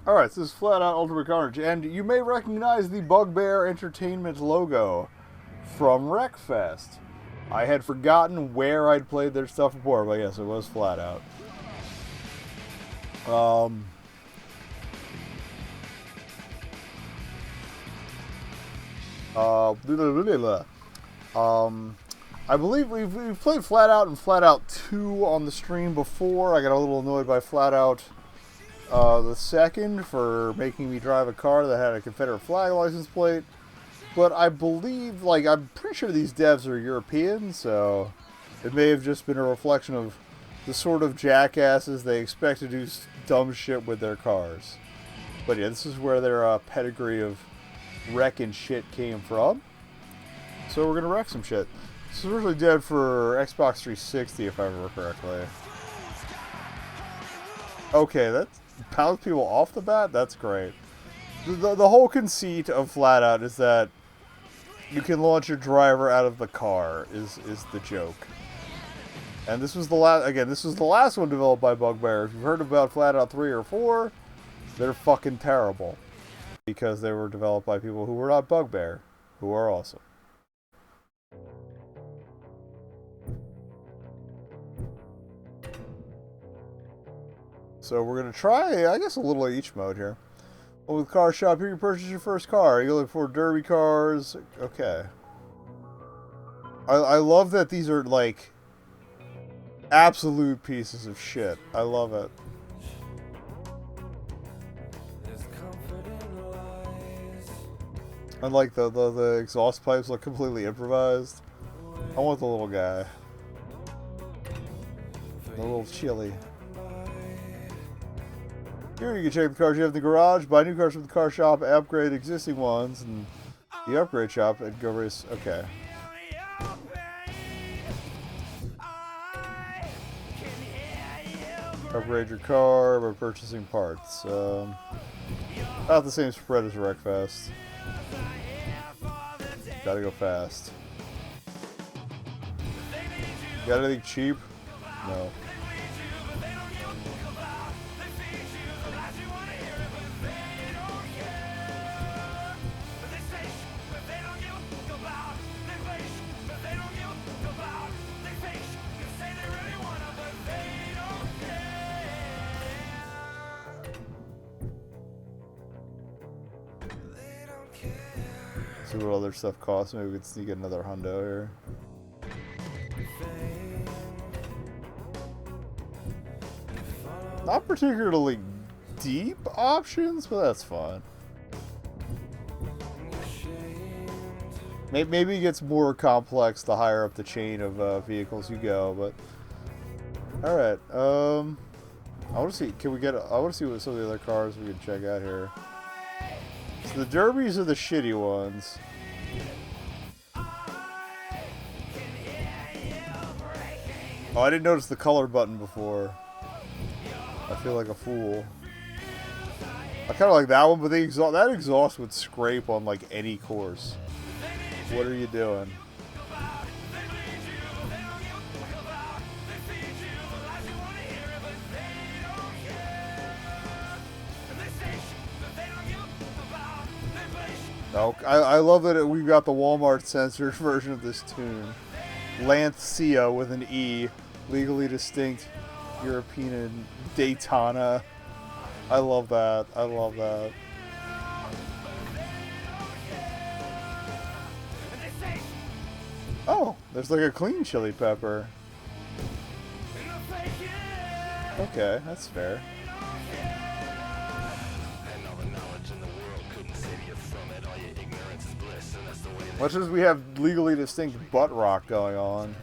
Alright, so this is FlatOut Ultimate Carnage, and you may recognize the Bugbear Entertainment logo from Wreckfest. I had forgotten where I'd played their stuff before, but yes, it was FlatOut. I believe we've played FlatOut and FlatOut 2 on the stream before. I got a little annoyed by FlatOut the second for making me drive a car that had a Confederate flag license plate. But I believe, I'm pretty sure these devs are European, so it may have just been a reflection of the sort of jackasses they expect to do dumb shit with their cars. But yeah, this is where their pedigree of wrecking shit came from. So we're gonna wreck some shit. This was originally dead for Xbox 360, if I remember correctly. Okay, that pounds people off the bat? That's great. The whole conceit of FlatOut is that you can launch your driver out of the car, is the joke. And this was the last one developed by Bugbear. If you've heard about FlatOut 3 or 4, they're fucking terrible. Because they were developed by people who were not Bugbear, who are awesome. So we're going to try, I guess, a little of each mode here. Well, with Car Shop, here you purchase your first car. You look for derby cars. Okay. I love that these are, like, absolute pieces of shit. I love it. And, like, the exhaust pipes look completely improvised. I want the little guy. The little chili. Here you can check the cars you have in the garage, buy new cars from the car shop, upgrade existing ones, and the upgrade shop, and go race. Okay. Upgrade your car by purchasing parts. About the same spread as Wreckfest. Gotta go fast. Got anything cheap? No. See what other stuff costs. Maybe we could sneak another hundo here. Not particularly deep options, but that's fine. Maybe it gets more complex the higher up the chain of vehicles you go, but alright. I want to see. Can we get? I want to see what some of the other cars we can check out here. So the derbies are the shitty ones. Oh, I didn't notice the color button before. I feel like a fool. I kind of like that one, but that exhaust would scrape on like any course. What are you doing? No, I love that we've got the Walmart censored version of this tune. Lancia with an E, legally distinct European Daytona. I love that. I love that. Oh, there's like a clean chili pepper. Okay, that's fair. Much as we have legally distinct butt rock going on.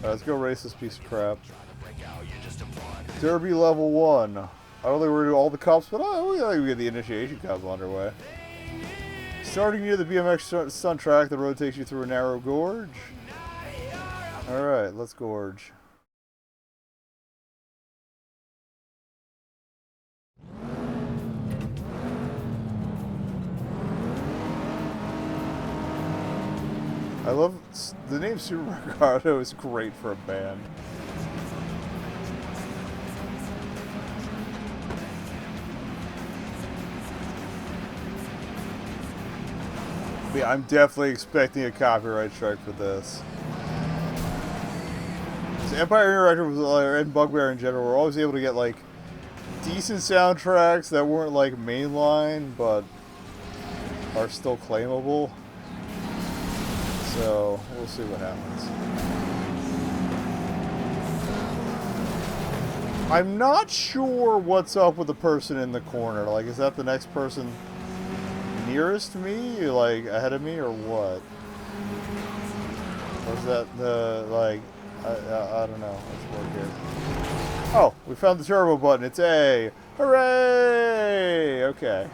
Let's go race this piece of crap. Derby level 1. I don't think we're going to do all the cups, but I think we get the initiation cup underway. Starting near the BMX stunt track, the road takes you through a narrow gorge. Alright, let's gorge. I I love the name Supermercado is great for a band. Yeah, I'm definitely expecting a copyright strike for this. So Empire Interactive and Bugbear in general were always able to get like decent soundtracks that weren't like mainline, but are still claimable. So we'll see what happens. I'm not sure what's up with the person in the corner. Like, is that the next person nearest me, like ahead of me, or what? Or is that the like? I don't know. Let's work here. Oh, we found the turbo button. It's A. Hooray! Okay.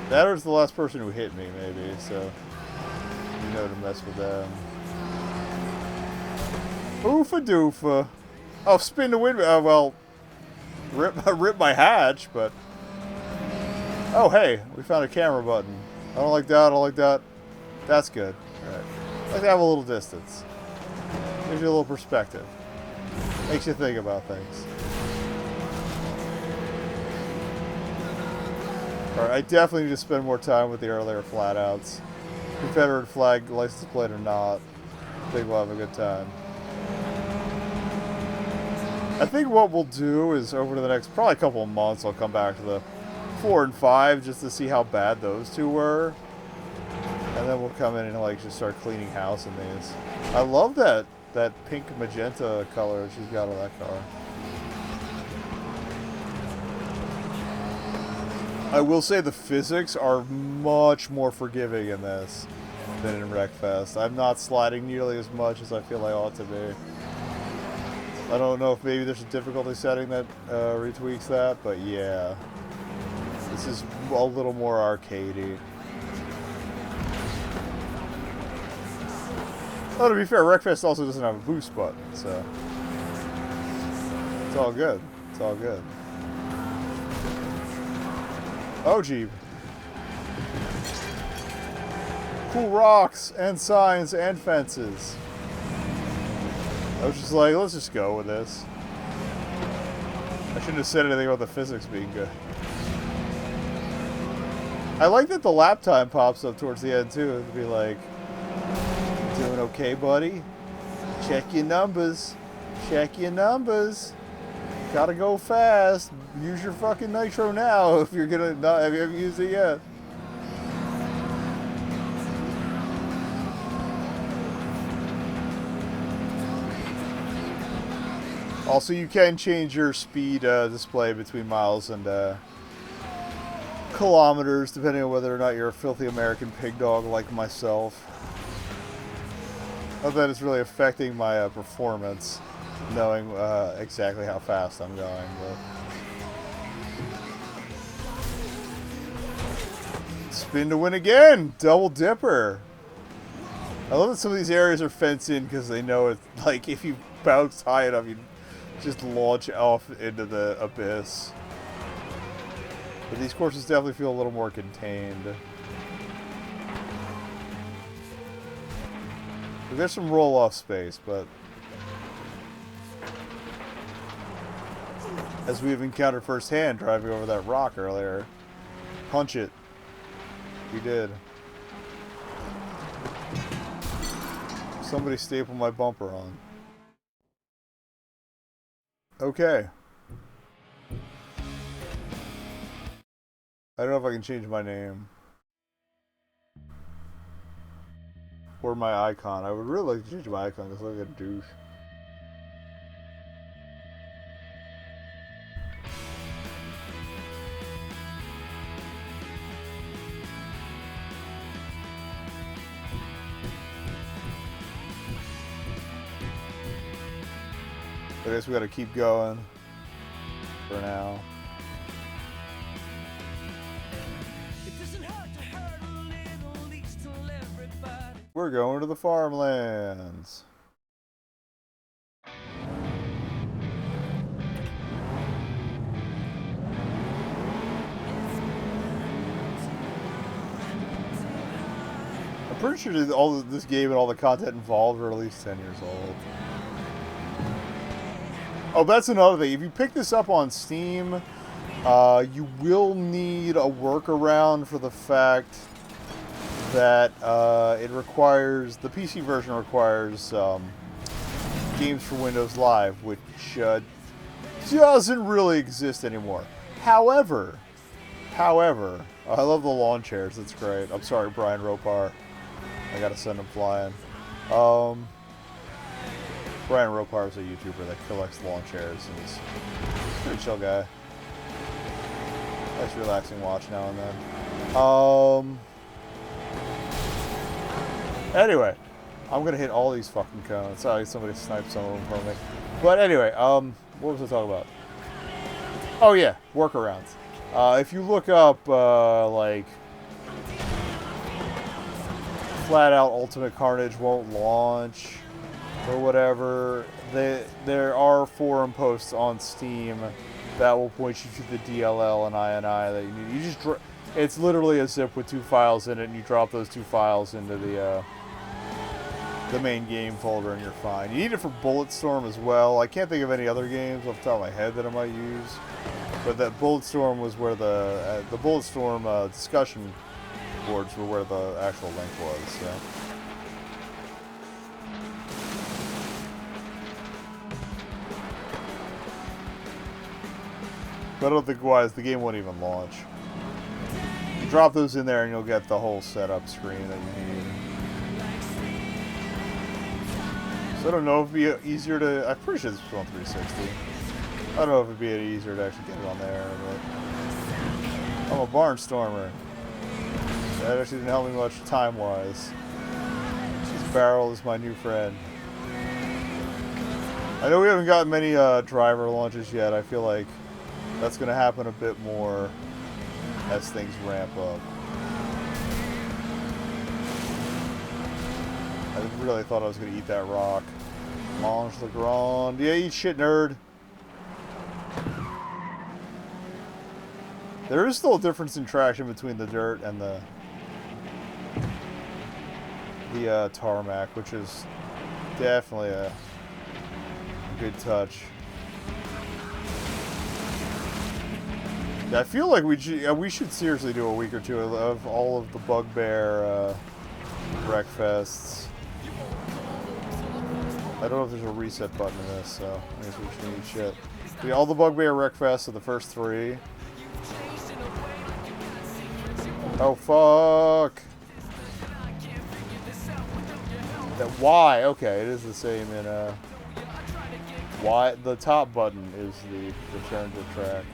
That was the last person who hit me, maybe. So you know to mess with them. Oofa doofa. Oh, spin the wind. Well, rip my hatch, but. Oh, hey, we found a camera button. I don't like that, I don't like that. That's good. Alright. I like to have a little distance. Gives you a little perspective. Makes you think about things. Alright, I definitely need to spend more time with the earlier FlatOuts. Confederate flag, license plate or not. I think we'll have a good time. I think what we'll do is over the next probably couple of months I'll come back to the 4 and 5 just to see how bad those two were, and then we'll come in and like just start cleaning house in these. I love that pink magenta color she's got on that car. I will say the physics are much more forgiving in this than in Wreckfest. I'm not sliding nearly as much as I feel I ought to be. I don't know if maybe there's a difficulty setting that retweaks that, but yeah. This is a little more arcadey. Oh, to be fair, Wreckfest also doesn't have a boost button, so it's all good. It's all good. Oh, Jeep. Cool rocks and signs and fences. I was just like, let's just go with this. I shouldn't have said anything about the physics being good. I like that the lap time pops up towards the end too. It'd be like, doing okay, buddy? Check your numbers. Check your numbers. Gotta go fast. Use your fucking nitro now if you're gonna not have you ever used it yet. Also, you can change your speed display between miles and kilometers, depending on whether or not you're a filthy American pig dog like myself. Not that it's really affecting my performance, knowing exactly how fast I'm going. But spin to win again! Double dipper! I love that some of these areas are fenced in because they know it. Like, if you bounce high enough, you just launch off into the abyss. But these courses definitely feel a little more contained. There's some roll-off space, but as we've encountered firsthand driving over that rock earlier, punch it. We did. Somebody stapled my bumper on. Okay. I don't know if I can change my name. Or my icon. I would really like to change my icon because I look like a douche. I guess we gotta keep going for now. We're going to the farmlands. pretty sure that this game and all the content involved are at least 10 years old. Oh, that's another thing. If you pick this up on Steam, you will need a workaround for the fact that it requires, the PC version requires games for Windows Live, which doesn't really exist anymore. However, I love the lawn chairs. That's great. I'm sorry, Brian Ropar. I gotta send him flying. Brian Ropar is a YouTuber that collects lawn chairs, and he's a pretty chill guy. Nice relaxing watch now and then. Anyway, I'm gonna hit all these fucking cones. Sorry, somebody sniped some of them from me. But anyway, what was I talking about? Oh yeah, workarounds. If you look up like FlatOut Ultimate Carnage won't launch or whatever, there are forum posts on Steam that will point you to the DLL and INI that you need. You just it's literally a zip with 2 files in it, and you drop those 2 files into the main game folder, and you're fine. You need it for Bulletstorm as well. I can't think of any other games off the top of my head that I might use, but that Bulletstorm was where the Bulletstorm discussion boards were where the actual link was. So. But I don't think wise the game won't even launch. You drop those in there and you'll get the whole setup screen that you need. So I don't know if it'd be easier to... I'm pretty sure this was on 360. I don't know if it'd be any easier to actually get it on there, but... I'm a barnstormer. That actually didn't help me much time-wise. This barrel is my new friend. I know we haven't gotten many driver launches yet. I feel like that's going to happen a bit more as things ramp up. I really thought I was going to eat that rock. Mange le grand. Yeah, eat shit, nerd. There is still a difference in traction between the dirt and the tarmac, which is definitely a good touch. Yeah, I feel like we should seriously do a week or two of all of the Bugbear Wreckfests. I don't know if there's a reset button in this, so I guess we should need shit. Yeah, all the Bugbear Wreckfests are the first 3. Oh fuck! That Y, okay, it is the same in Y. The top button is the return to track.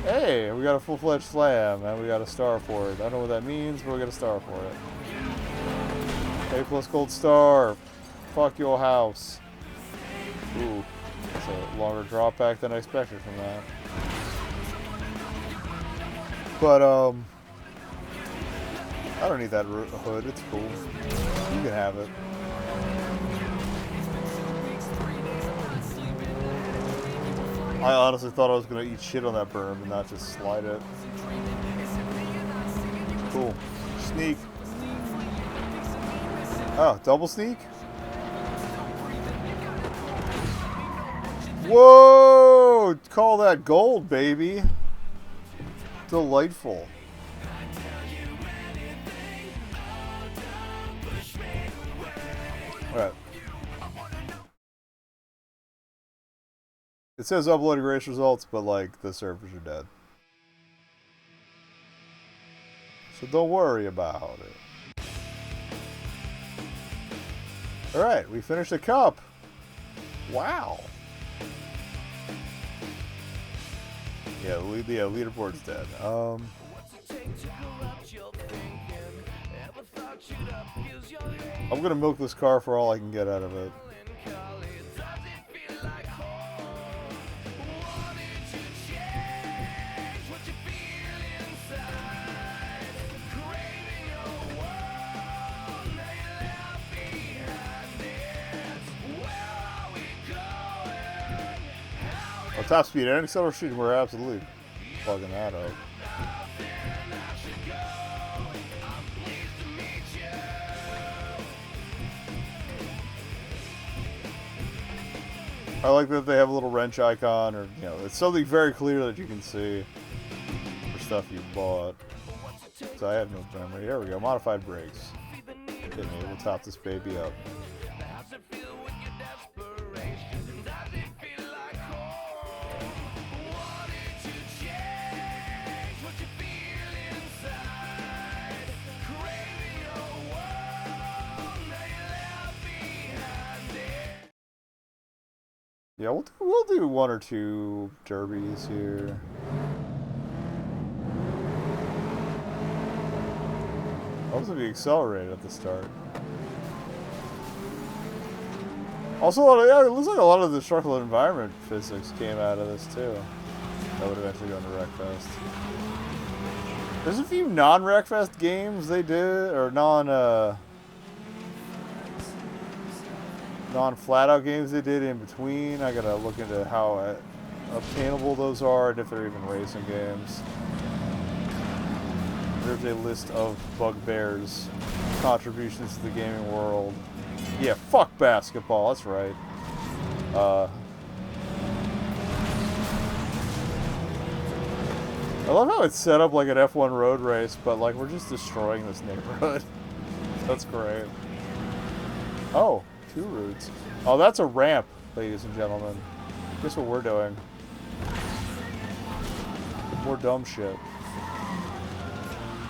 Hey, we got a full-fledged slam, and we got a star for it. I don't know what that means, but we got a star for it. A plus gold star. Fuck your house. Ooh, that's a longer drop back than I expected from that. But, I don't need that hood. It's cool. You can have it. I honestly thought I was going to eat shit on that berm and not just slide it. Cool. Sneak. Oh, double sneak? Whoa! Call that gold, baby. Delightful. Alright. It says uploading race results, but like the servers are dead. So don't worry about it. Alright, we finished the cup. Wow. Yeah, the leaderboard's dead. I'm gonna milk this car for all I can get out of it. Top speed and acceleration, we're absolutely plugging that up. I like that they have a little wrench icon, or, you know, it's something very clear that you can see for stuff you bought. So I have no memory. There we go. Modified brakes. Hit me. We'll top this baby up. Yeah, we'll do one or two derbies here. Also be accelerated at the start. Also, yeah, it looks like a lot of the structural environment physics came out of this too. That would eventually go into Wreckfest. There's a few non-Wreckfest games they did, or non-FlatOut games they did in between. I gotta look into how obtainable those are and if they're even racing games. There's a list of Bugbear's contributions to the gaming world. Yeah, fuck basketball, that's right. I love how it's set up like an F1 road race, but like we're just destroying this neighborhood. That's great. Oh, 2 routes. Oh, that's a ramp, ladies and gentlemen. Guess what we're doing? More dumb shit.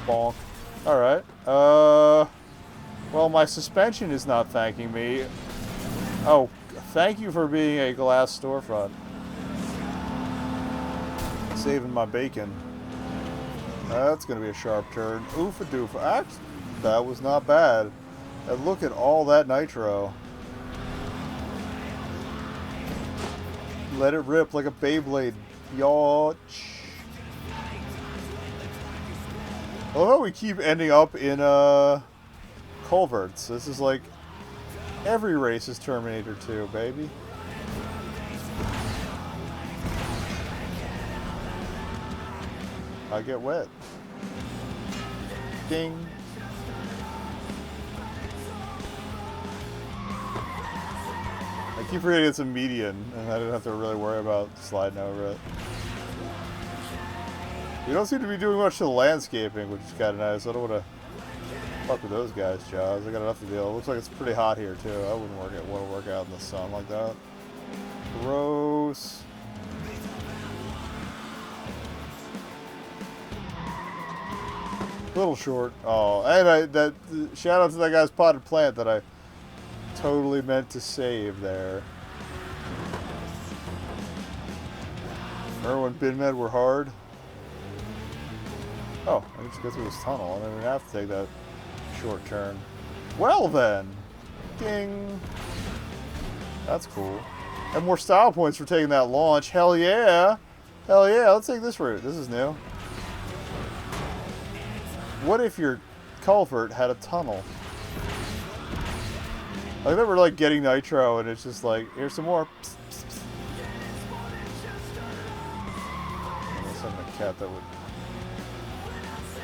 Bonk. Alright. Well, my suspension is not thanking me. Oh, thank you for being a glass storefront. Saving my bacon. That's gonna be a sharp turn. Oofa doofa. Actually, that was not bad. And look at all that nitro. Let it rip like a Beyblade. Yawch. I love how we keep ending up in culverts. This is like every race is Terminator 2, baby. I get wet. Ding. I keep forgetting it's a median, and I didn't have to really worry about sliding over it. You don't seem to be doing much to the landscaping, which is kind of nice. I don't want to fuck with those guys' jobs. I got enough to deal. It looks like it's pretty hot here, too. I wouldn't want to work out in the sun like that. Gross. A little short. Oh, and shout out to that guy's potted plant that I totally meant to save there. Remember when bin med were hard? Oh, I can just go through this tunnel. I don't even have to take that short turn. Well then! Ding! That's cool. And more style points for taking that launch. Hell yeah! Hell yeah, let's take this route. This is new. What if your culvert had a tunnel? I remember like getting nitro and it's just like, here's some more. Psst, psst, psst. Unless I'm a cat that would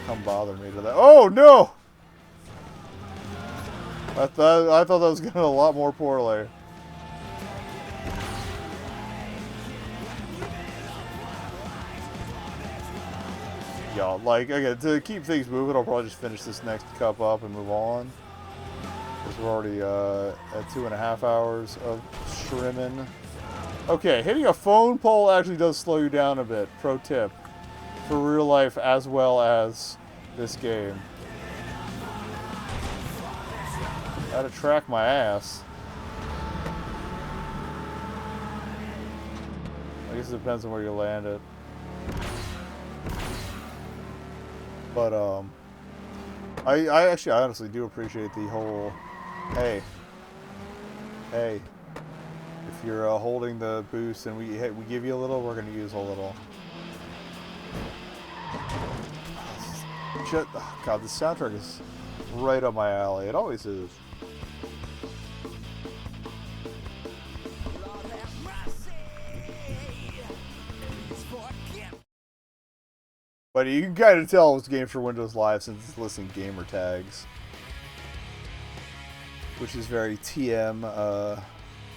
come bother me to that. Oh no! I thought that was going a lot more poorly. Y'all, like, again, to keep things moving, I'll probably just finish this next cup up and move on. Because we're already at 2.5 hours of shrimming. Okay, hitting a phone pole actually does slow you down a bit. Pro tip. For real life as well as this game. Gotta track my ass. I guess it depends on where you land it. But, I honestly do appreciate the whole, hey, if you're holding the boost and we give you a little, we're going to use a little. Oh God, the soundtrack is right up my alley. It always is. But you can kind of tell it was games for Windows Live since it's listing gamer tags. Which is very TM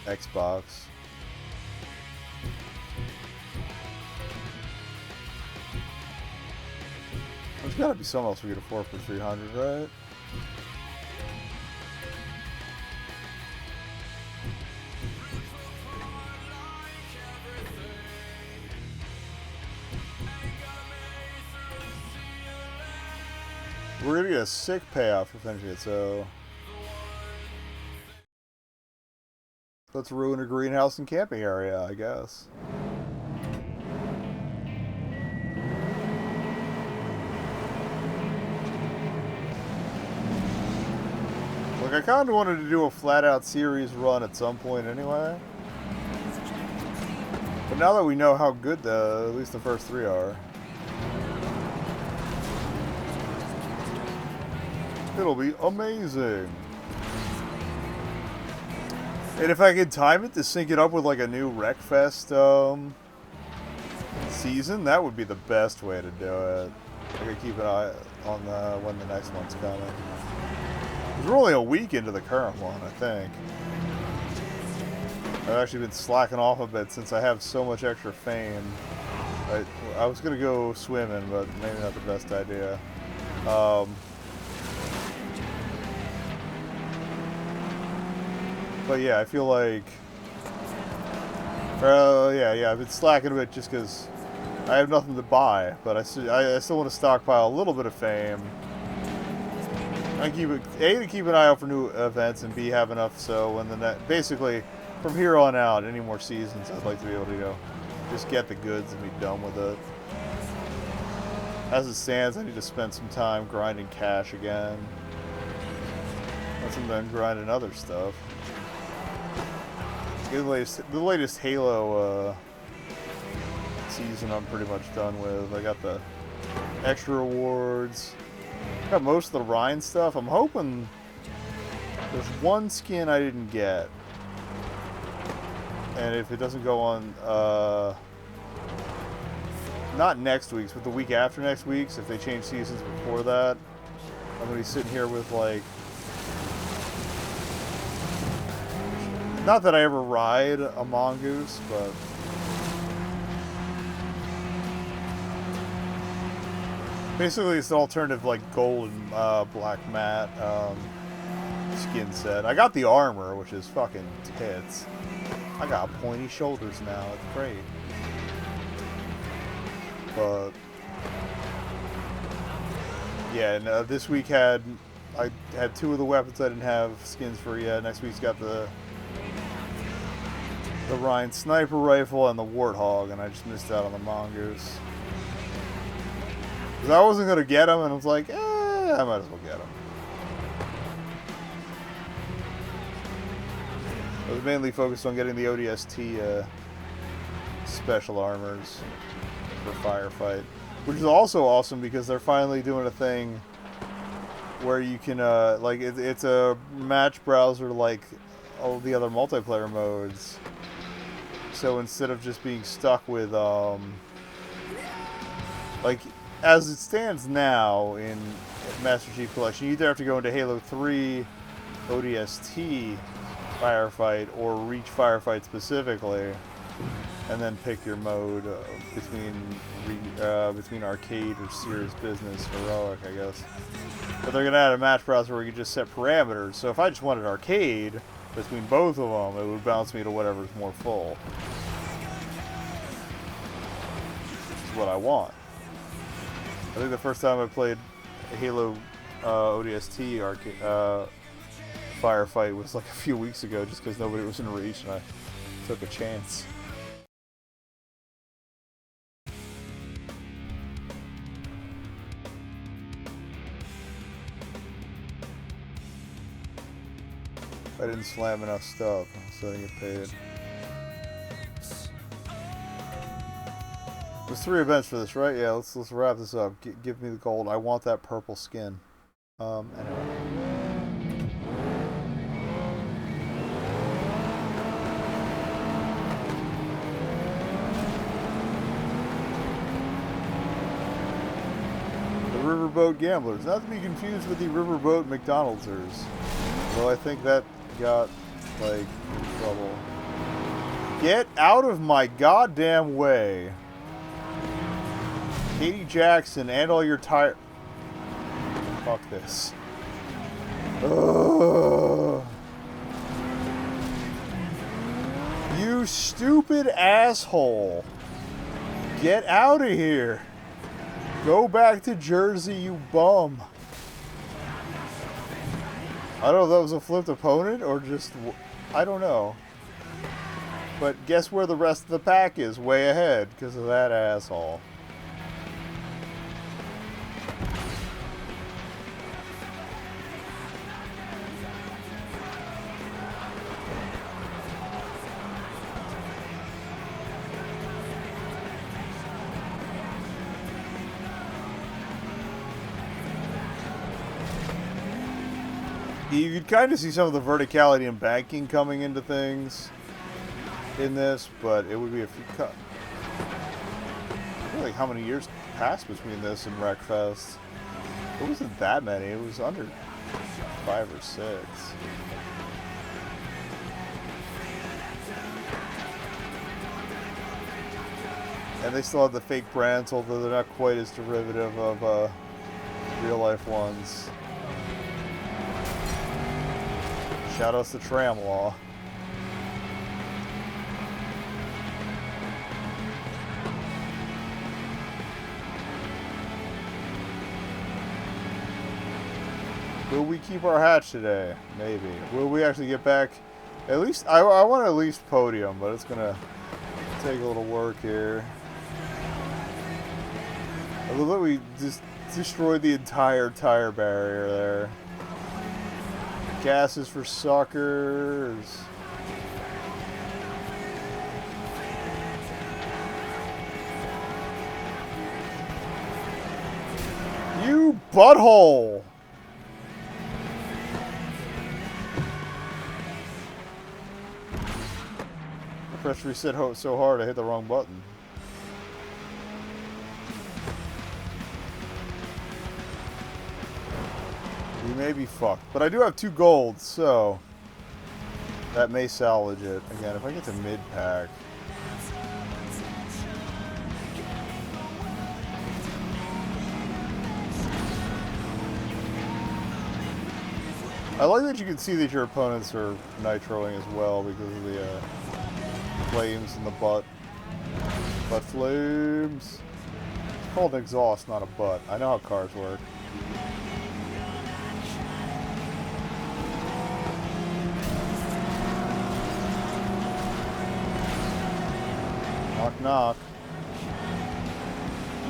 Xbox. gotta be something else we could afford for 300, right? We're gonna get a sick payoff for finishing it, so let's ruin a greenhouse and camping area, I guess. Like, I kind of wanted to do a FlatOut series run at some point anyway. But now that we know how good at least the first 3 are, it'll be amazing. And if I could time it to sync it up with like a new Wreckfest season, that would be the best way to do it. I could keep an eye on when the next one's coming. We're only a week into the current one, I think. I've actually been slacking off a bit since I have so much extra fame. I was gonna go swimming, but maybe not the best idea. But yeah, I feel like, yeah, I've been slacking a bit just because I have nothing to buy, but I still want to stockpile a little bit of fame. I keep it, A, to keep an eye out for new events, and B, have enough so when basically from here on out, any more seasons, I'd like to be able to just get the goods and be done with it. As it stands, I need to spend some time grinding cash again. Once I'm done grinding other stuff. The latest Halo season I'm pretty much done with. I got the extra rewards. Got most of the Rhine stuff. I'm hoping there's one skin I didn't get. And if it doesn't go on, not next week's, but the week after next week's, if they change seasons before that, I'm going to be sitting here with like, not that I ever ride a mongoose, but basically it's an alternative like gold and black matte skin set. I got the armor, which is fucking tits. I got pointy shoulders now, it's great. But yeah, and this week I had 2 of the weapons I didn't have skins for yet. Next week's got the Rhine sniper rifle and the warthog, and I just missed out on the mongoose. Because I wasn't going to get them, and I was like, I might as well get them. I was mainly focused on getting the ODST special armors for firefight, which is also awesome because they're finally doing a thing where you can, like, it's a match browser like all the other multiplayer modes. So instead of just being stuck with, like, as it stands now in Master Chief Collection, you either have to go into Halo 3 ODST firefight or Reach firefight specifically, and then pick your mode between arcade or serious business, heroic, I guess. But they're gonna add a match browser where you can just set parameters. So if I just wanted arcade between both of them, it would bounce me to whatever's more full. Which is what I want. I think the first time I played Halo ODST arcade firefight was like a few weeks ago, just because nobody was in Reach, and I took a chance. I didn't slam enough stuff, so I didn't get paid. There's 3 events for this, right? Yeah, let's wrap this up. Give me the gold. I want that purple skin. Anyway. The Riverboat Gamblers. Not to be confused with the Riverboat McDonald'sers. Though I think that got, like, in trouble. Get out of my goddamn way. Katie Jackson and all your Fuck this. Ugh. You stupid asshole. Get out of here. Go back to Jersey, you bum. I don't know if that was a flipped opponent or just... I don't know. But guess where the rest of the pack is? Way ahead because of that asshole. You could kind of see some of the verticality and banking coming into things in this, but it would be a few cut. I feel like how many years passed between this and Wreckfest? It wasn't that many. It was under 5 or 6. And they still have the fake brands, although they're not quite as derivative of real life ones. Shoutouts to Tram Law. Will we keep our hatch today? Maybe. Will we actually get back? At least, I want at least podium, but it's gonna take a little work here. I love that we just destroyed the entire tire barrier there. Gas is for suckers. You butthole! I pressed reset so hard I hit the wrong button. We may be fucked. But I do have 2 golds, so that may salvage it. Again, if I get to mid-pack. I like that you can see that your opponents are nitroing as well because of the flames in the butt. Butt flames. It's called an exhaust, not a butt. I know how cars work. Knock, knock.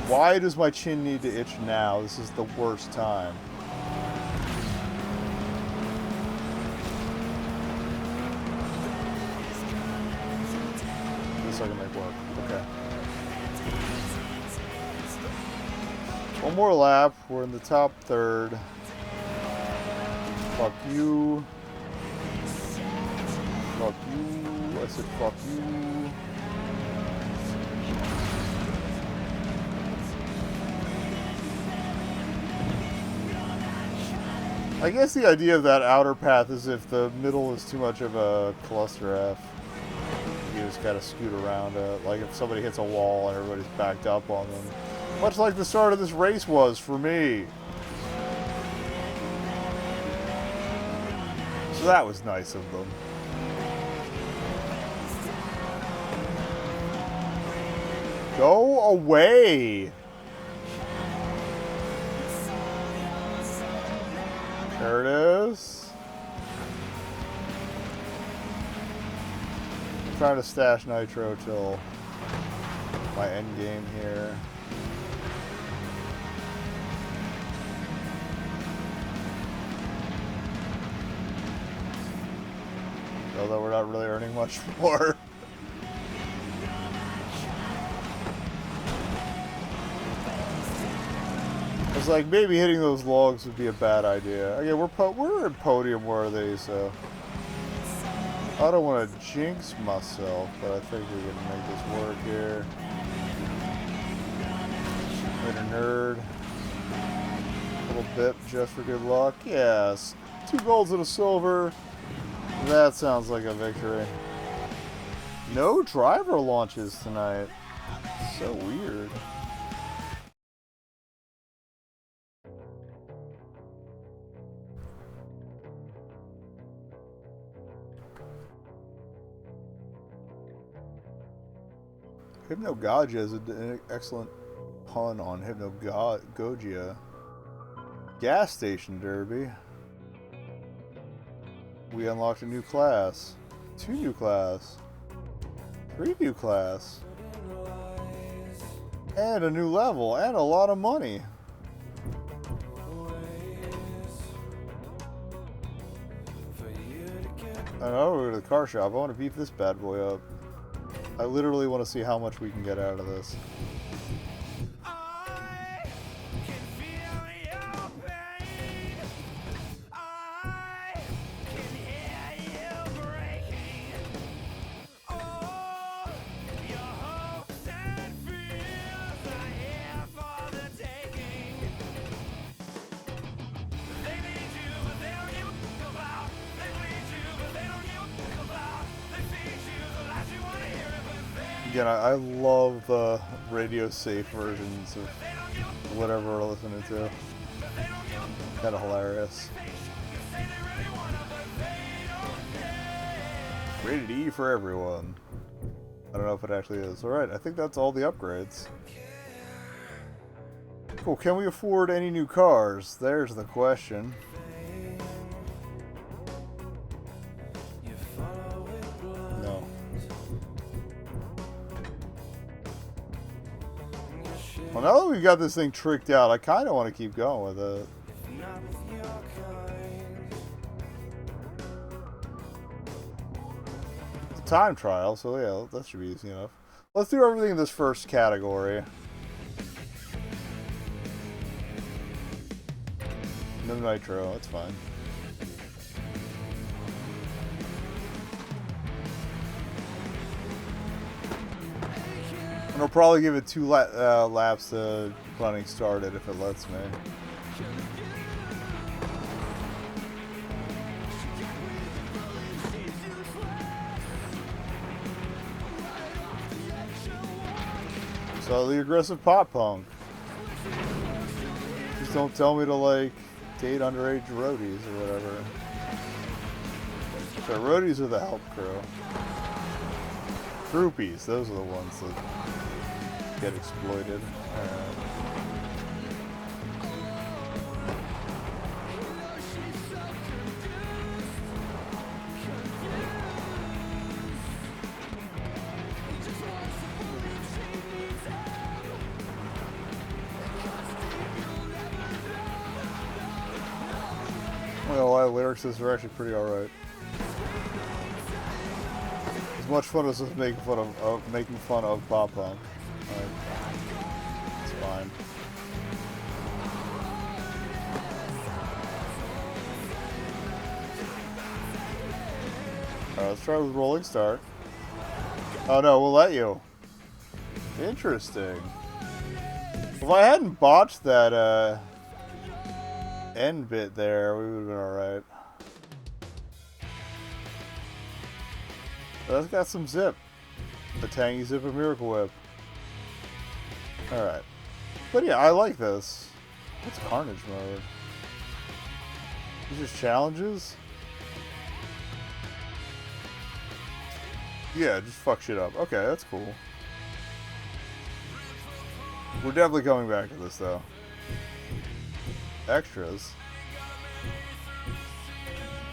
Why does my chin need to itch now? This is the worst time. This I can make work. Okay. One more lap. We're in the top 3rd. Fuck you. Fuck you. I said fuck you. I guess the idea of that outer path is if the middle is too much of a cluster F, you just gotta scoot around it. Like if somebody hits a wall and everybody's backed up on them. Much like the start of this race was for me. So that was nice of them. Go away! There it is. I'm trying to stash nitro till my end game here. Although we're not really earning much more. It's like maybe hitting those logs would be a bad idea. Again, we're in podium worthy, so I don't want to jinx myself, but I think we can make this work here. Later, nerd. A little bit just for good luck. Yes, 2 golds and a silver. That sounds like a victory. No driver launches tonight. So weird. Hypnagogia is an excellent pun on Hypnagogia. Gas station derby. We unlocked a new class. 2 new class. 3 new class. And a new level. And a lot of money. I know, we're to the car shop. I want to beef this bad boy up. I literally want to see how much we can get out of this. Again, I love the radio safe versions of whatever we're listening to. Kind of hilarious. Rated E for everyone. I don't know if it actually is. Alright, I think that's all the upgrades. Cool, can we afford any new cars? There's the question. No. Well, now that we've got this thing tricked out, I kind of want to keep going with it. It's a time trial, so yeah, that should be easy enough. Let's do everything in this first category. No nitro, that's fine. And I'll probably give it 2 laps to running started if it lets me. So the aggressive pop punk. Just don't tell me to like date underage roadies or whatever. So roadies are the help crew. Groupies, those are the ones that get exploited. Well, a lot of lyrics are actually pretty alright. As much fun as making fun of pop punk. It's fine. Alright, let's try with rolling start. Oh no, we'll let you. Interesting. If I hadn't botched that end bit there, we would have been alright. That's got some zip. The tangy zip of Miracle Whip. Alright. But yeah, I like this. What's Carnage mode? These just challenges? Yeah, just fuck shit up. Okay, that's cool. We're definitely coming back to this though. Extras.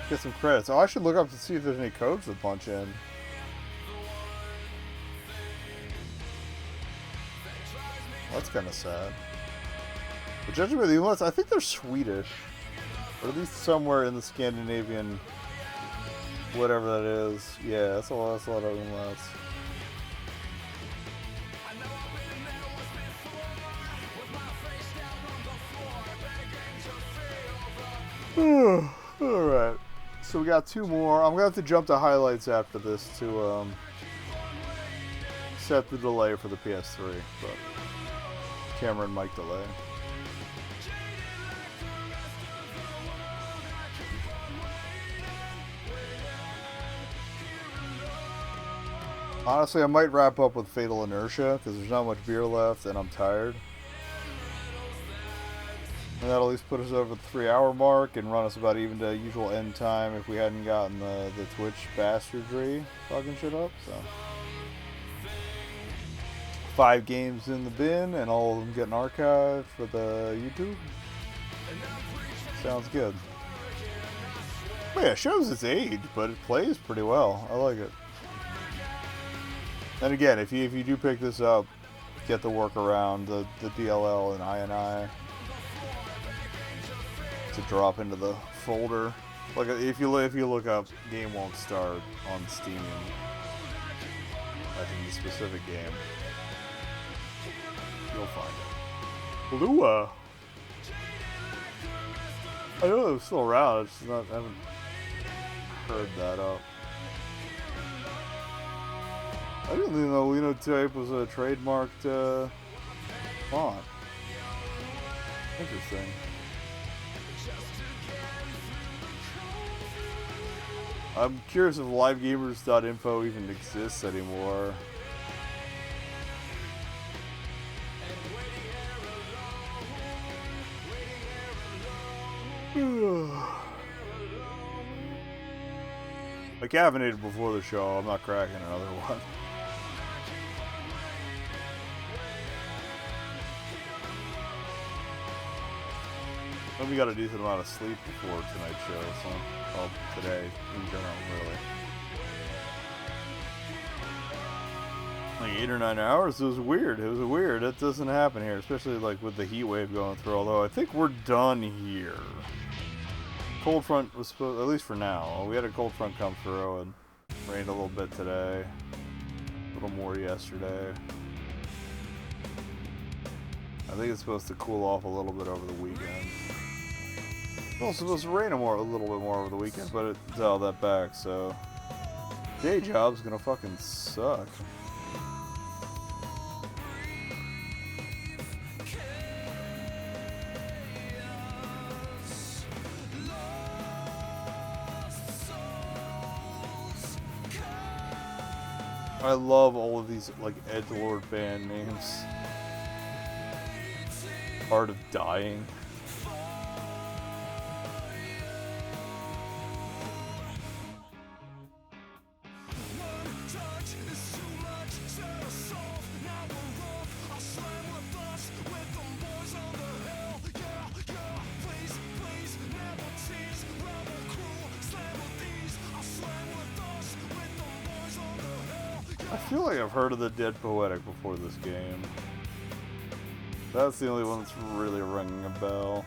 Get some credits. Oh, I should look up to see if there's any codes to punch in. That's kind of sad. But judging by the inlets, I think they're Swedish. Or at least somewhere in the Scandinavian, whatever that is. Yeah, that's a lot of inlets. Alright. So we got 2 more. I'm going to have to jump to highlights after this to set the delay for the PS3. But camera and mic delay. Honestly, I might wrap up with Fatal Inertia because there's not much beer left and I'm tired. And that'll at least put us over the 3-hour mark and run us about even to usual end time if we hadn't gotten the Twitch bastardry fucking shit up. So 5 games in the bin, and all of them getting archived for the YouTube. Sounds good. Well, yeah, it shows its age, but it plays pretty well. I like it. And again, if you do pick this up, get the workaround, the DLL and INI to drop into the folder. Like if you look up "game won't start" on Steam, I think the specific game, you'll find it. Lua. I know it was still around. I haven't heard that up. I didn't think the Linotype was a trademarked font. Interesting. I'm curious if livegamers.info even exists anymore. I caffeinated before the show. I'm not cracking another one. And we got a decent amount of sleep before tonight's show, so well, today in general, really. Like 8 or 9 hours. It was weird. It was weird. That doesn't happen here, especially like with the heat wave going through. Although I think we're done here. Cold front was supposed, at least for now. We had a cold front come through and rained a little bit today, a little more yesterday. I think it's supposed to cool off a little bit over the weekend. Well, it's supposed to rain a little bit more over the weekend, but it dialed that back, so day job's gonna fucking suck. I love all of these like edgelord band names. Art of Dying. I feel like I've heard of the Dead Poetic before this game. That's the only one that's really ringing a bell.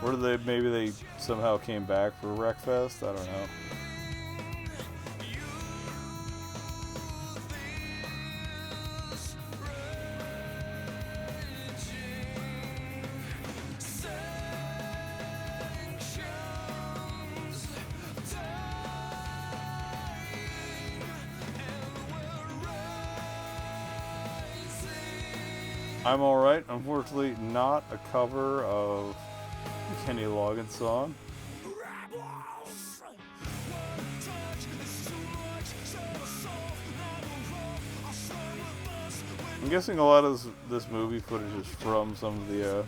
Or maybe they somehow came back for Wreckfest? I don't know. I'm Alright, unfortunately not a cover of the Kenny Loggins song. I'm guessing a lot of this movie footage is from some of the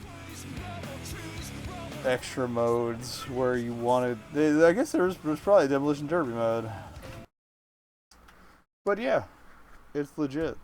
extra modes where you wanted... I guess there's probably a Demolition Derby mode. But yeah, it's legit.